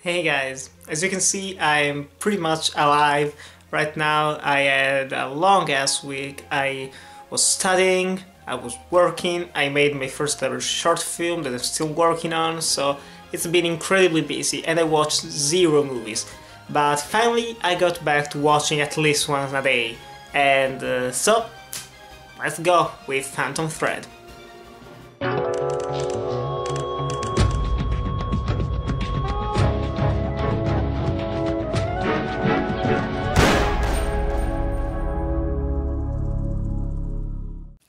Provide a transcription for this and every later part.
Hey guys, as you can see, I'm pretty much alive right now. I had a long ass week. I was studying, I was working, I made my first ever short film that I'm still working on, so it's been incredibly busy and I watched zero movies. But finally I got back to watching at least once a day, and so let's go with Phantom Thread.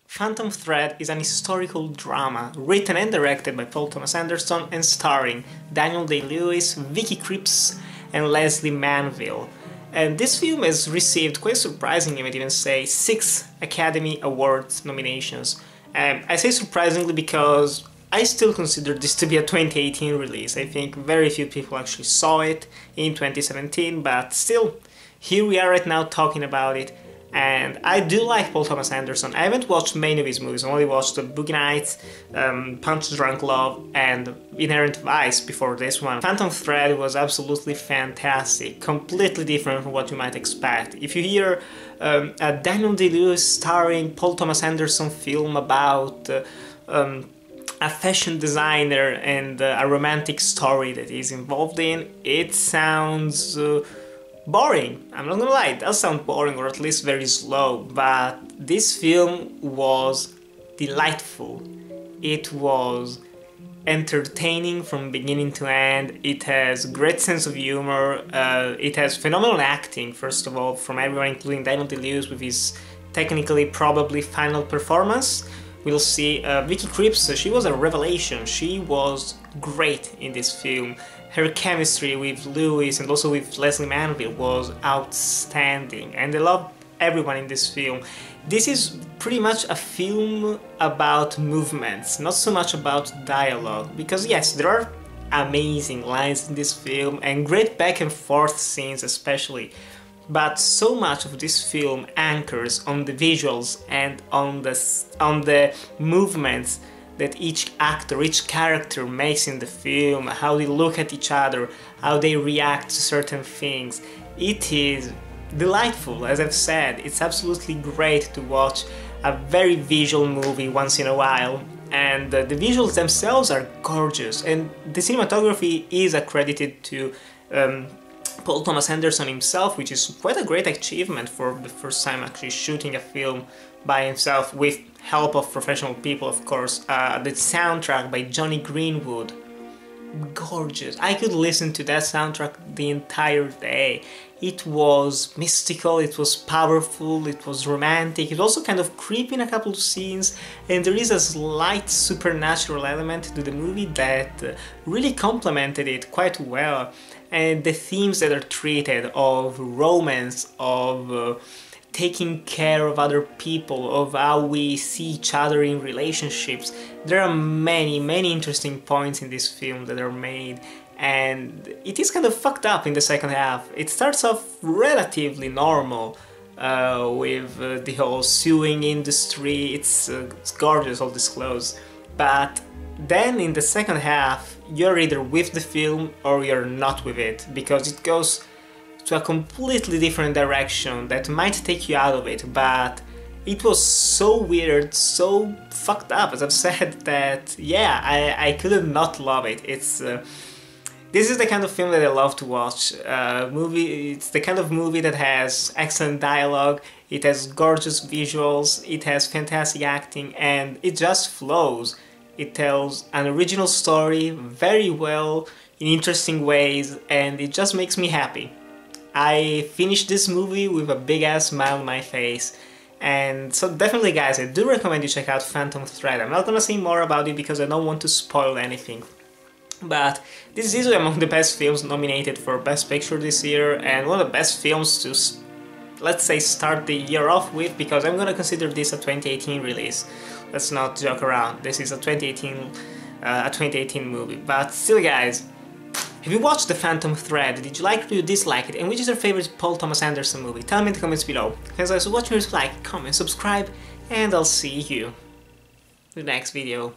Phantom Thread is an historical drama written and directed by Paul Thomas Anderson and starring Daniel Day-Lewis, Vicky Krieps and Lesley Manville. And this film has received, quite surprisingly I might even say, 6 Academy Awards nominations. I say surprisingly because I still consider this to be a 2018 release. I think very few people actually saw it in 2017, but still, here we are right now talking about it. And I do like Paul Thomas Anderson. I haven't watched many of his movies. I only watched Boogie Nights, Punch Drunk Love, and Inherent Vice before this one. Phantom Thread was absolutely fantastic, completely different from what you might expect. If you hear a Daniel Day-Lewis starring Paul Thomas Anderson film about a fashion designer and a romantic story that he's involved in, it sounds boring. I'm not gonna lie, it does sound boring, or at least very slow, but this film was delightful. It was entertaining from beginning to end. It has great sense of humor. It has phenomenal acting, first of all, from everyone, including Daniel Day-Lewis with his technically probably final performance. We'll see Vicky Krieps, she was a revelation. She was great in this film. Her chemistry with Lewis and also with Lesley Manville was outstanding, and I love everyone in this film. This is pretty much a film about movements, not so much about dialogue, because yes, there are amazing lines in this film and great back and forth scenes especially, but so much of this film anchors on the visuals and on the movements that each actor, each character makes in the film, how they look at each other, how they react to certain things. It is delightful, as I've said. It's absolutely great to watch a very visual movie once in a while, and the visuals themselves are gorgeous, and the cinematography is accredited to Paul Thomas Anderson himself, which is quite a great achievement for the first time actually shooting a film by himself, with help of professional people, of course. The soundtrack by Johnny Greenwood, gorgeous. I could listen to that soundtrack the entire day. It was mystical, it was powerful, it was romantic, it was also kind of creepy in a couple of scenes, and there is a slight supernatural element to the movie that really complemented it quite well. And the themes that are treated of romance, of taking care of other people, of how we see each other in relationships. There are many interesting points in this film that are made, and it is kind of fucked up in the second half. It starts off relatively normal with the whole sewing industry. It's gorgeous, all this clothes, but then in the second half you're either with the film or you're not with it, because it goes to a completely different direction that might take you out of it. But it was so weird, so fucked up, as I've said, that yeah, I couldn't not love it. It's this is the kind of film that I love to watch. It's the kind of movie that has excellent dialogue, it has gorgeous visuals, it has fantastic acting, and it just flows. It tells an original story very well, in interesting ways, and it just makes me happy. I finished this movie with a big ass smile on my face, and so definitely guys, I do recommend you check out Phantom Thread. I'm not gonna say more about it because I don't want to spoil anything, but this is easily among the best films nominated for Best Picture this year, and one of the best films to, let's say, start the year off with, because I'm gonna consider this a 2018 release. Let's not joke around, this is a 2018 movie, but still guys, have you watched The Phantom Thread? Did you like it or you dislike it? And which is your favorite Paul Thomas Anderson movie? Tell me in the comments below. Thanks guys for watching, like, comment, subscribe, and I'll see you in the next video.